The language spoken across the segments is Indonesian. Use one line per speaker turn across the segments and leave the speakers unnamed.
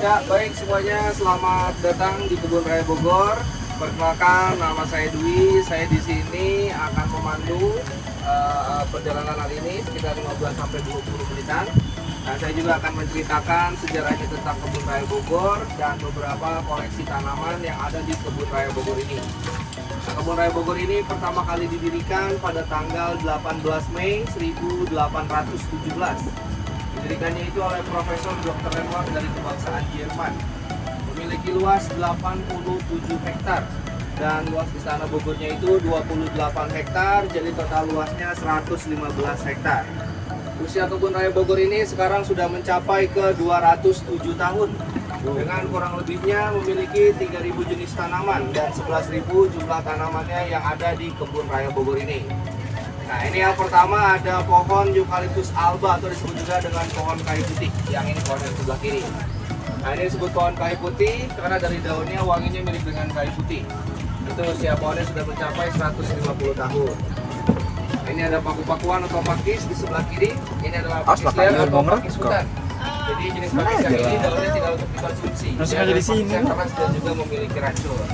Ya, baik semuanya, selamat datang di Kebun Raya Bogor. Perkenalkan, nama saya Dwi. Saya di sini akan memandu perjalanan hari ini sekitar 15 sampai 20 menitan. Nah, saya juga akan menceritakan sejarahnya tentang Kebun Raya Bogor dan beberapa koleksi tanaman yang ada di Kebun Raya Bogor ini. Nah, Kebun Raya Bogor ini pertama kali didirikan pada tanggal 18 Mei 1817. Didirikannya itu oleh Profesor Dr. Renoir dari kebangsaan Jerman. Memiliki luas 87 hektar dan luas istana Bogornya itu 28 hektar, jadi total luasnya 115 hektar. Usia Kebun Raya Bogor ini sekarang sudah mencapai ke 207 tahun. Dengan kurang lebihnya memiliki 3.000 jenis tanaman dan 11.000 jumlah tanamannya yang ada di Kebun Raya Bogor ini. Nah, ini yang pertama ada pohon Eucalyptus alba atau disebut juga dengan pohon kayu putih. Yang ini pohon yang sebelah kiri. Nah, ini disebut pohon kayu putih karena dari daunnya wanginya mirip dengan kayu putih. Itu usia pohonnya sudah mencapai 150 tahun. Nah, ini ada paku-pakuan atau pakis di sebelah kiri. Ini adalah pakis liar atau pakis hutan. Jadi jenis pakis yang ini daunnya tidak untuk dikonsumsi. Dia adalah pakis yang keras dan juga memiliki racun.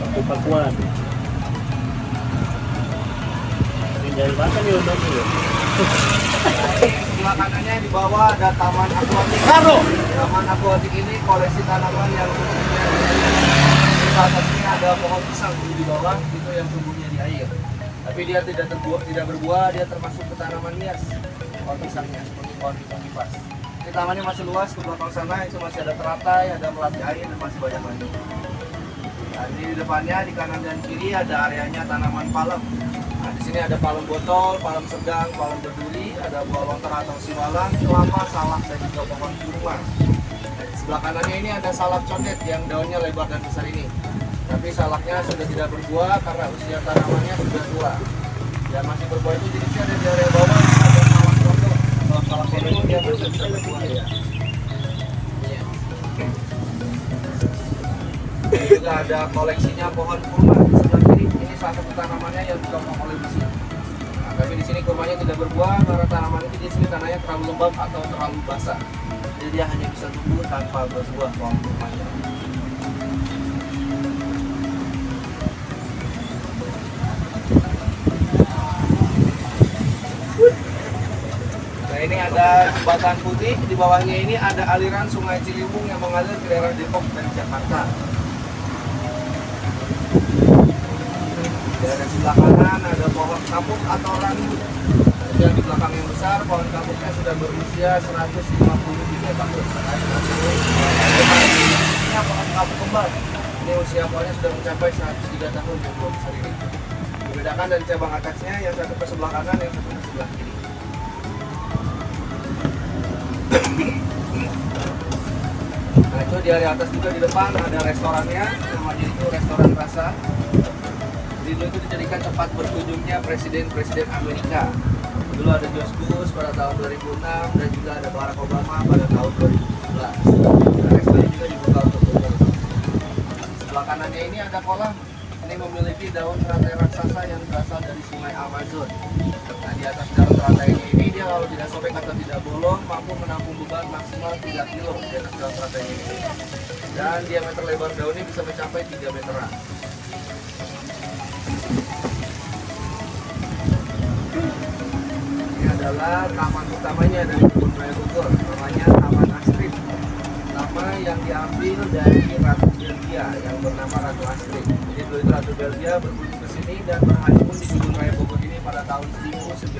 Paku-pakuan. Dari mana nih udah dulu?
Sebelah kanannya di bawah ada taman akuatik. Taman akuatik ini koleksi tanaman yang tumbuhnya di air. Salah satunya ada pohon pisang di bawah, itu yang tumbuhnya di air. Tapi dia tidak berbuah, dia termasuk ke tanaman hias. Pohon pisangnya seperti pohon pisang kipas. Ini tamannya masih luas, ke belakang sana itu masih ada teratai, ada melati air dan masih banyak lagi. Nah, di depannya di kanan dan kiri ada areanya tanaman palem. Nah, di sini ada palem botol, palem sedang, palem berduri, ada buah lontar atau siwalan, kelapa, salak, dan juga pohon kurma. Nah, di sebelah kanannya ini ada salak condet yang daunnya lebar dan besar ini. Tapi salaknya sudah tidak berbuah karena usia tanamannya sudah tua. Yang masih berbuah itu jenisnya ada di area bawah, ada salak condet. Kalau salak condet itu dia masih bisa berbuah ya. Ini juga ada koleksinya pohon kurma di sebelah kiri. Ini salah satu tanamannya yang ditopang oleh besi. Nah, tapi di sini kurmanya tidak berbuah karena tanaman ini di sini tanahnya terlalu lembab atau terlalu basah. Jadi dia hanya bisa tumbuh tanpa berbuah pohon kurmanya. Nah, ini ada jembatan putih, di bawahnya ini ada aliran Sungai Ciliwung yang mengalir ke daerah Depok dan Jakarta. Dari sebelah kanan ada pohon kapuk atau randu. Yang di belakang yang besar, pohon kapuknya sudah berusia 153 tahun. Ini pohon kapuk kembar. Ini usia pohonnya sudah mencapai 103 tahun yang belum besar ini. Membedakan dari cabang atasnya, yang satu ke sebelah kanan, yang satu ke sebelah kiri. Nah, itu di area atas juga di depan ada restorannya, namanya itu Restoran Rasa. Dulu itu dijadikan tempat berkunjungnya presiden-presiden Amerika. Dulu ada George Bush pada tahun 2006 dan juga ada Barack Obama pada tahun 2017. Nah, restorannya juga dibuka untuk umum. Sebelah kanannya ini ada kolam. Ini memiliki daun teratai raksasa yang berasal dari sungai Amazon. Nah, di atas daun teratai ini dia kalau tidak sobek atau tidak bolong mampu menampung beban maksimal 3 kilo di atas daun teratai ini. Dan diameter lebar daunnya bisa mencapai 3 meteran. Adalah taman utamanya dari Kebun Raya Bogor, namanya Taman Astrid. Nama yang diambil dari Ratu Belgia yang bernama Ratu Astrid. Jadi dulu itu Ratu Belgia berkunjung ke sini dan berhanyut di Kebun Raya Bogor ini pada tahun 1928.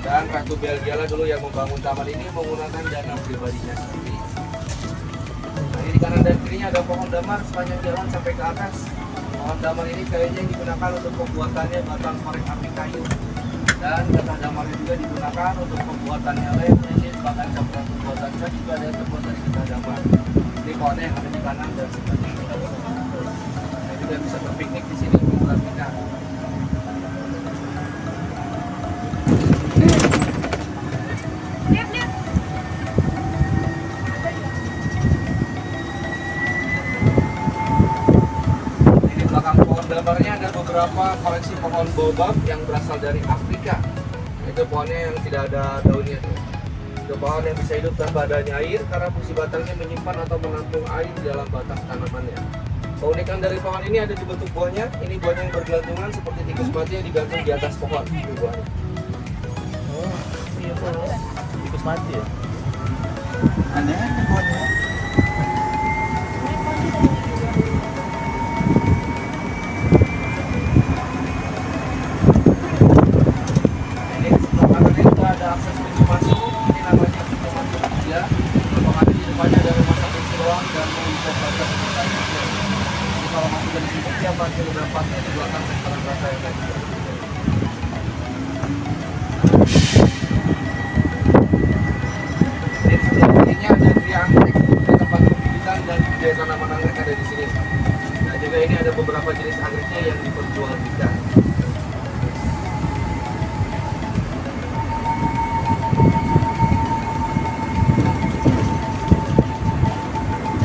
Dan Ratu Belgia lah dulu yang membangun taman ini menggunakan dana pribadinya sendiri. Nah, ini di kanan dan kirinya ada pohon damar sepanjang jalan sampai ke atas. Pohon damar ini kayaknya digunakan untuk pembuatannya batang korek api kayu. Dan getah damarnya juga digunakan untuk pembuatannya lem, lilin, bahkan campuran pembuatan cat juga ada yang terbuat dari getah damar. Ini pohonnya yang ada di kanan dan sebelah kiri. Nah, juga bisa berpiknik di sini menggelar minat. Di belakang pohon damarnya ada beberapa koleksi pohon baobab yang berasal dari Afrika. Itu pohonnya yang tidak ada daunnya tuh. Tiga pohon yang bisa hidup tanpa adanya air karena fungsi batangnya menyimpan atau menampung air di dalam batang tanamannya. Keunikan dari pohon ini ada di bentuk buahnya. Ini buahnya yang bergelantungan seperti tikus mati yang digantung di atas pohon. Ini buahnya.
Oh, iya tuh. Tikus mati ya?
Ada pohonnya.
Ini di sebelah kanan itu ada akses pintu masuk. Ini namanya pintu masuk ya. Pohon di depannya ada rumah sakit Siloam dan mau bisa baca semuanya. Jadi kalau masuk dari sini dia parkir udah parkir di belakang restoran rasa yang tadi. Di sebelah kirinya ada Gria Anggrek, ini tempat pembibitan dan budidaya tanaman anggrek ada di sini. Nah juga ini ada beberapa jenis anggreknya yang diperjualbelikan.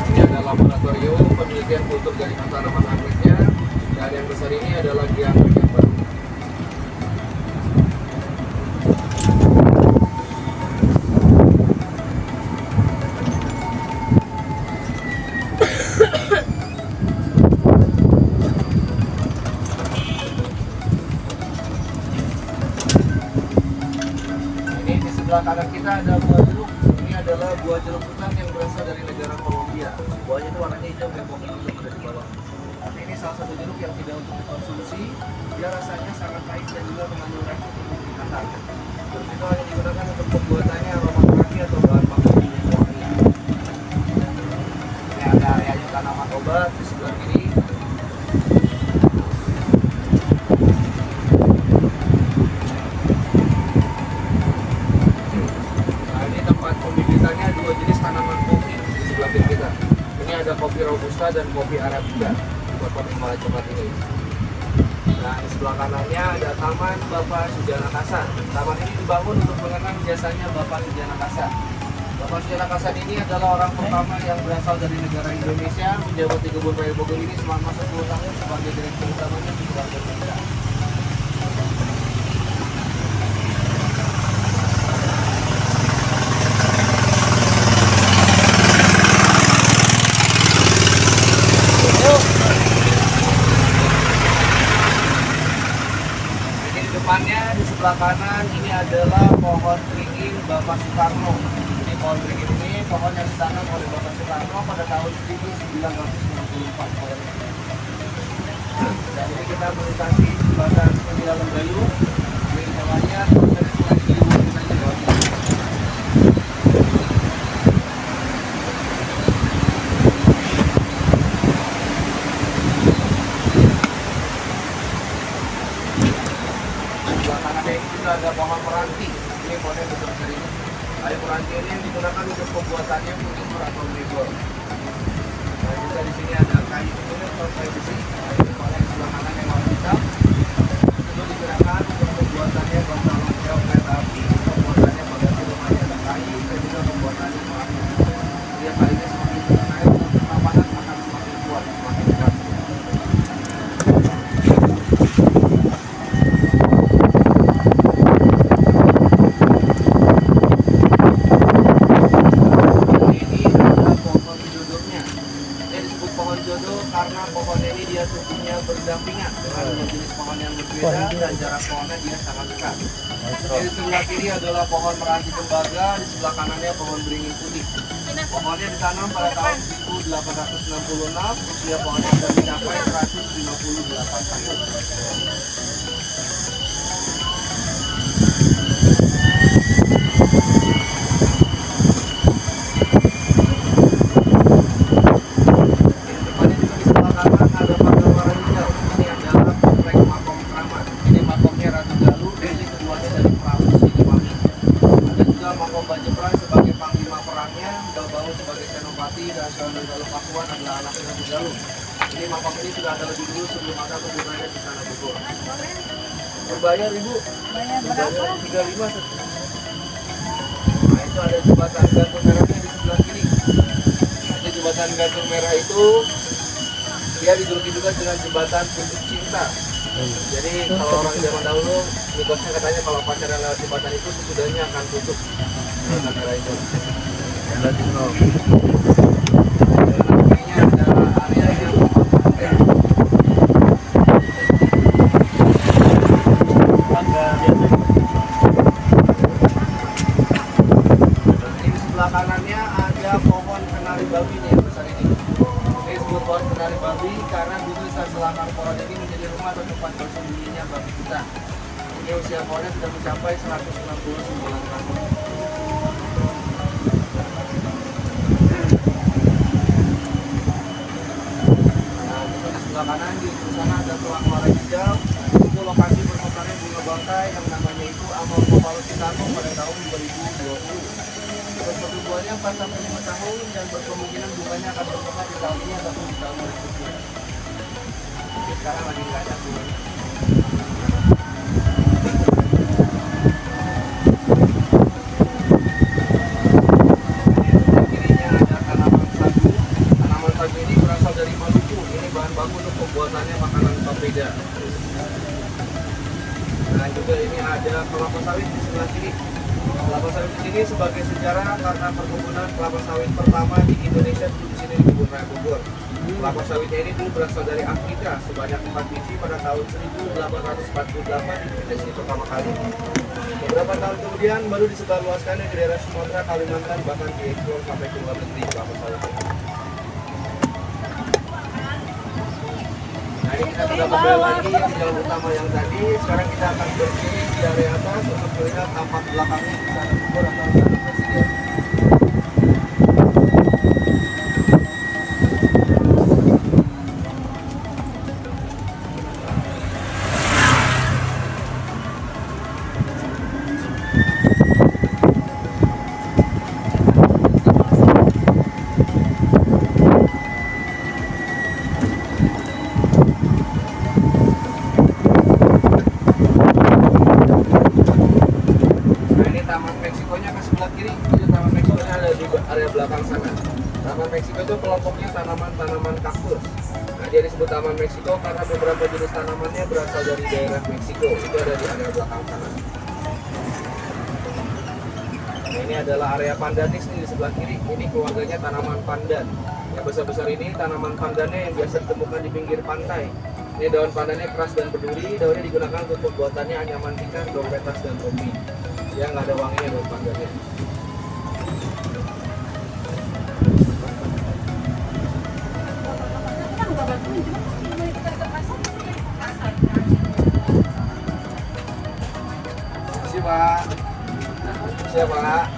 Ini ada laboratorium penelitian kultur jaringan tanaman anggreknya, dan yang besar ini adalah Gria Anggrek yang baru. Ini di sebelah kanan kita ada buah jeruk. Ini adalah buah jeruk hutan yang berasal dari negara Kolombia. Buahnya itu warnanya hijau kayak pohon jeruk ada di bawah. Tapi ini salah satu jeruk yang tidak untuk dikonsumsi. Dia rasanya sangat pahit dan juga mengandung racun untuk binatang. Jeruk itu hanya digunakan untuk pembuatannya aromaterapi atau bahan baku minyak wangi. Ini ada areanya tanaman obat di sebelah kiri. Nah, ini tempat pembibitannya dua jenis tanaman kopi di sebelah kiri kita. Ini ada kopi robusta dan kopi arabica buat kopi malah coklat ini. Nah, di sebelah kanannya ada Taman Bapak Sujana Kasa. Taman ini dibangun untuk mengenang jasanya Bapak Sujana Kasa. Bapak Sujana Kasa ini adalah orang pertama yang berasal dari negara Indonesia menjabat di Kebun Raya Bogor ini selama 10 tahun sebagai direktur utamanya di Keluarga Indonesia. Ini di depannya di sebelah kanan ini adalah pohon beringin Bapak Soekarno. Ini pohon beringin ini pohon yang ditanam oleh Bapak Soekarno pada tahun 1994. Dan ini kita melintasi jembatan Sembilan Lembayu. Ini bawahnya terus Sungai Ciliwung kita di bawahnya. Sebelah kanannya ini juga ada pohon meranti. Ini pohonnya besar ini. Kayu meranti ini yang digunakan untuk pembuatannya furnitur atau mebel. Nah, juga di sini ada kayu ini atau kayu besi. Nah, ini pohon yang sebelah kanan yang warna hitam. Itu digunakan untuk pembuatannya bantal jauh kereta api, pembuatannya bagasi rumahnya ada kayu, dan juga pembuatannya meranti. Dia kayunya semakin naik, ketampanan akan semakin kuat, semakin keras. Ini adalah pohon jodohnya. Dia disebut pohon jodoh karena pohon ini dia tumbuhnya berdampingan dengan jenis pohon yang berbeda dan jarak pohonnya dia sangat dekat. Di sebelah kiri adalah pohon meranti tembaga, di sebelah kanannya pohon beringin putih. Pohonnya ditanam pada tahun 1866, usia pohonnya sudah mencapai 158 tahun. Di depannya juga di sebelah kanan ada pagar warna hijau. Ini adalah komplek makom keramat. Ini makomnya Ratu Galuh, Deli keduanya dari Prabu Siliwangi. Ada juga makom Bajepra sebagai panglima perangnya, Babau sebagai senopati, dan Sunan Galuh Pakuan adalah anak Ratu Galuh. Ini makom ini sudah ada lebih dulu sebelum ada kebun raya di sana Bogor. Berbayar Ibu?
Bayar
Berbayar
berapa?
35. Nah itu ada jembatan gantung merahnya di sebelah kiri. Nanti jembatan gantung merah itu dia dijuluki juga dengan jembatan Pucuk Cinta. Jadi kalau orang zaman dahulu mitosnya katanya kalau pacaran lewat jembatan itu sesudahnya akan tutup kamera itu. Kayaknya ada area yang di sebelah kanannya ada pohon kenari babi nih yang besar ini. Ini disebut pohon kenari babi karena dulu selang pohon ini menjadi rumah atau tempat bersembunyinya babi hutan. Ini usia pohonnya sudah mencapai 169 tahun. Nah, di sebelah kanan di sana ada tulang muara hijau. Itu lokasi bermekarnya bunga bangkai yang namanya itu Amalgopalus Titanum pada tahun 2020. Terus pertumbuhannya 4-5 tahun dan berkemungkinan bunganya akan bermekar di tahun ini atau di tahun berikutnya. Jadi sekarang lagi nggak ada bunganya. Kirinya ada tanaman sagu. Tanaman sagu ini berasal dari Maluku. Ini bahan baku untuk pembuatannya makanan papeda. Nah juga ini ada kelapa sawit di sebelah kiri. Kelapa sawit di sini sebagai sejarah karena perkebunan kelapa sawit pertama di Indonesia dulu di sini di Kebun Raya Bogor. Kelapa sawitnya ini dulu berasal dari Afrika sebanyak 4 biji pada tahun 1848 di sini pertama kali. Beberapa tahun kemudian baru disebarluaskannya di daerah Sumatera, Kalimantan, bahkan diekspor sampai ke luar negeri kelapa sawit. Nah ini kita sudah kembali lagi yang di jalan utama yang tadi. Sekarang kita akan berdiri di area atas untuk melihat tampak belakangnya di sana Bogor atau Istana Presiden. Taman Meksiko itu kelompoknya tanaman-tanaman kaktus. Nah, dia disebut Taman Meksiko karena beberapa jenis tanamannya berasal dari daerah Meksiko. Itu ada di area belakang sana. Nah, ini adalah area pandanis nih di sebelah kiri. Ini keluarganya tanaman pandan. Yang besar-besar ini tanaman pandannya yang biasa ditemukan di pinggir pantai. Ini daun pandannya keras dan berduri. Daunnya digunakan untuk pembuatannya anyaman tikar, dompet tas, dan topi. Ya nggak ada wanginya daun pandannya. Pak. Siapa?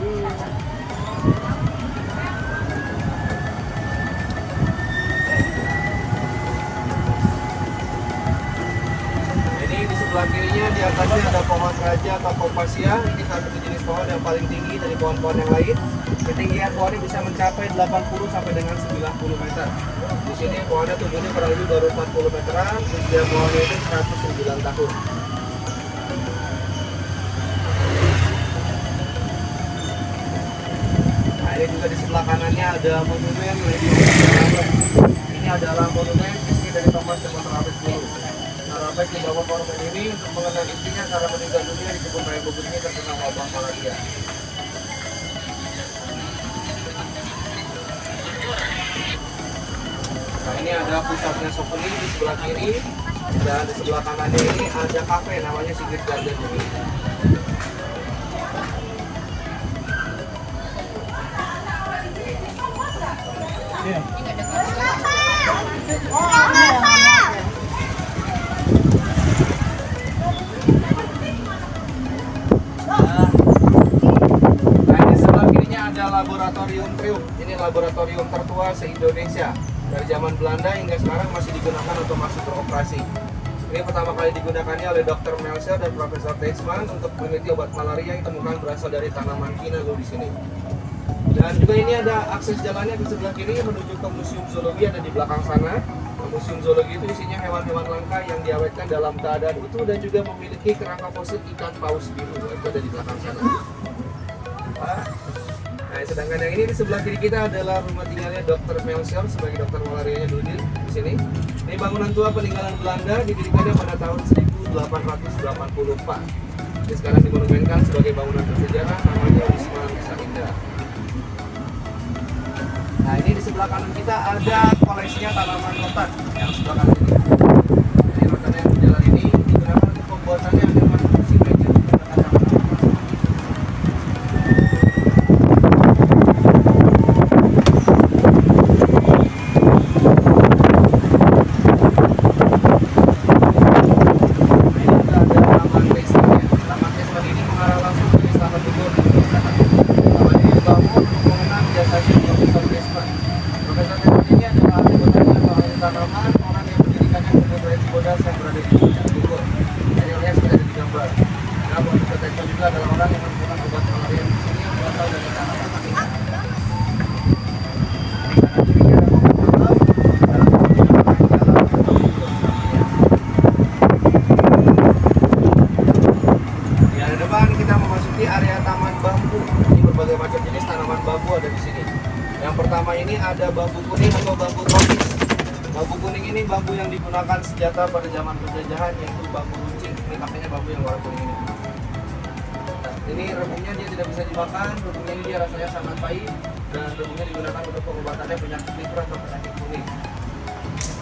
Ini di sebelah kirinya di atasnya ada pohon raja atau kompasia. Ini satu jenis pohon yang paling tinggi dari pohon-pohon yang lain. Ketinggian pohonnya bisa mencapai 80 sampai dengan 90 meter. Di sini pohonnya tumbuhnya kurang lebih baru 40 meteran. Usia pohonnya itu 109 tahun. Ini juga di sebelah kanannya ada monumen Lady Elizabeth. Ini adalah monumen istri dari Thomas Jefferson dulu. Nah, Raffles membawa monumen ini untuk mengenang istrinya karena meninggal dunia di Kebun Raya Bogor ini terkena wabah malaria. Nah, ini ada pusatnya souvenir di sebelah kiri dan di sebelah kanannya ini ada kafe namanya Sigrid Garden ini. Laboratorium Triumph. Ini laboratorium tertua se-Indonesia. Dari zaman Belanda hingga sekarang masih digunakan untuk masuk beroperasi. Ini pertama kali digunakannya oleh Dr. Melser dan Profesor Teichmann untuk meneliti obat malaria yang ditemukan berasal dari tanaman kinago di sini. Dan juga ini ada akses jalannya di sebelah kiri menuju ke Museum Zoologi ada di belakang sana. Museum Zoologi itu isinya hewan-hewan langka yang diawetkan dalam keadaan utuh dan juga memiliki kerangka fosil ikan paus biru. Itu ada di belakang sana. Nah, sedangkan yang ini di sebelah kiri kita adalah rumah tinggalnya Dr. Melchior sebagai dokter malarianya dulu di sini. Ini bangunan tua peninggalan Belanda, didirikannya pada tahun 1884. Jadi sekarang dimonumenkan sebagai bangunan bersejarah, namanya Wisma Nusa Indah. Nah, ini di sebelah kanan kita ada koleksinya tanaman rotan yang sebelah kanan ini. Jadi rotan yang berjalan ini digunakan untuk pembuatannya agar masuk kursi meja. Yang pertama ini ada bambu kuning atau bambu tropis. Bambu kuning ini bambu yang digunakan senjata pada zaman penjajahan, yaitu bambu runcing. Ini makanya bambu yang warna kuning ini. Nah, ini rebungnya dia tidak bisa dimakan, rebungnya ini dia rasanya sangat pahit, dan rebungnya digunakan untuk pengobatannya penyakit liver atau penyakit kuning.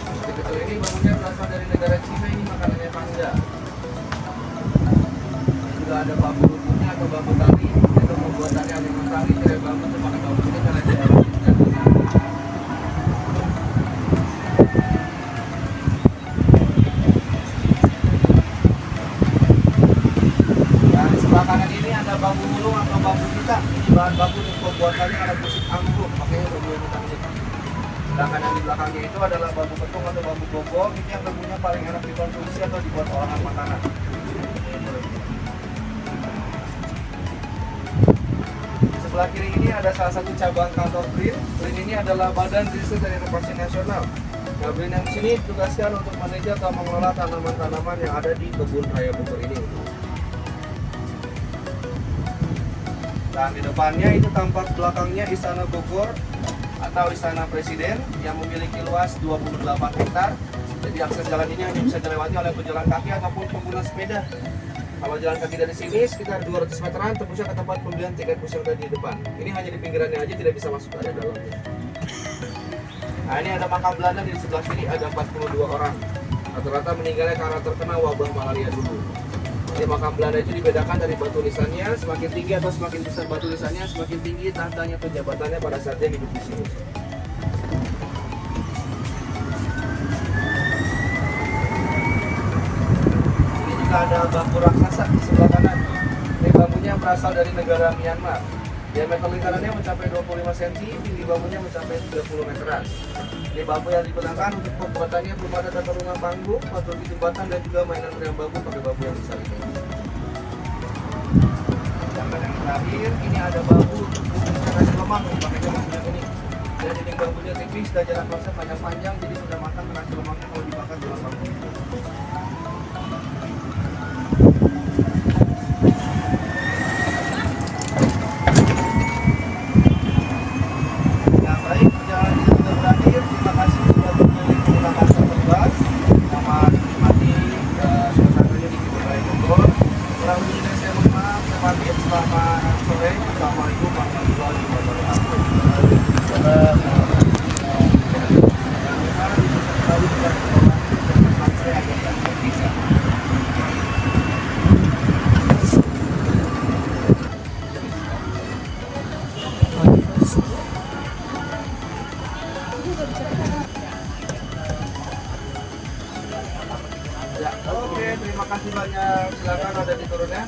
Seperti kecil ini bambunya berasal dari negara Cina, ini makanannya panda. Ini juga ada bambu rumputnya atau bambu tali, itu pembuatannya dengan tali, tirai bambu itu pakai bambu ini karena dia kanan ini ada bambu mulung atau bambu pita. Ini bahan baku untuk pembuatannya ada musik angklung, makanya bambu yang hitam ini. Sedangkan yang di belakangnya itu adalah bambu petung atau bambu gogong. Ini yang bambunya paling enak dikonsumsi atau dibuat olahan makanan. Di sebelah kiri ini ada salah satu cabang kantor BRIN. BRIN ini adalah Badan Riset dan Inovasi Nasional. Nah, BRIN yang sini ditugaskan untuk manajer atau mengelola tanaman-tanaman yang ada di kebun raya Bogor ini. Dan di depannya itu tampak belakangnya Istana Bogor atau Istana Presiden yang memiliki luas 28 hektar. Jadi akses jalan ini hanya bisa dilewati oleh pejalan kaki ataupun pengguna sepeda. Kalau jalan kaki dari sini sekitar 200 meteran tembusnya ke tempat pembelian tiket pusat di depan. Ini hanya di pinggirannya aja, tidak bisa masuk ke area dalamnya. Nah, ini ada makam Belanda di sebelah kiri, ada 42 orang. Rata-rata meninggalnya karena terkena wabah malaria dulu. Jadi makam Belanda itu dibedakan dari batu nisannya, semakin tinggi atau semakin besar batu nisannya, semakin tinggi tahtanya atau jabatannya pada saat dia hidup di sini. Ini juga ada bambu raksasa di sebelah kanan. Ini bambunya berasal dari negara Myanmar. Diameter lingkarannya mencapai 25 cm, tinggi bambunya mencapai 30 meteran. Ini bambu yang digunakan untuk pembuatannya belum ada tata rumah panggung, patung jembatan, dan juga mainan meriam bambu pakai bambu yang besar ini. Dan yang terakhir, ini ada bambu untuk nasi lemak pakai bambu ini. Dan dinding bambunya tipis dan jalan proses panjang-panjang, jadi sudah matang nasi lemaknya kalau dibakar dalam bambu itu. Selamat sore, Assalamualaikum warahmatullahi wabarakatuh. Ya, oke, terima kasih banyak. Silakan ada di turunnya.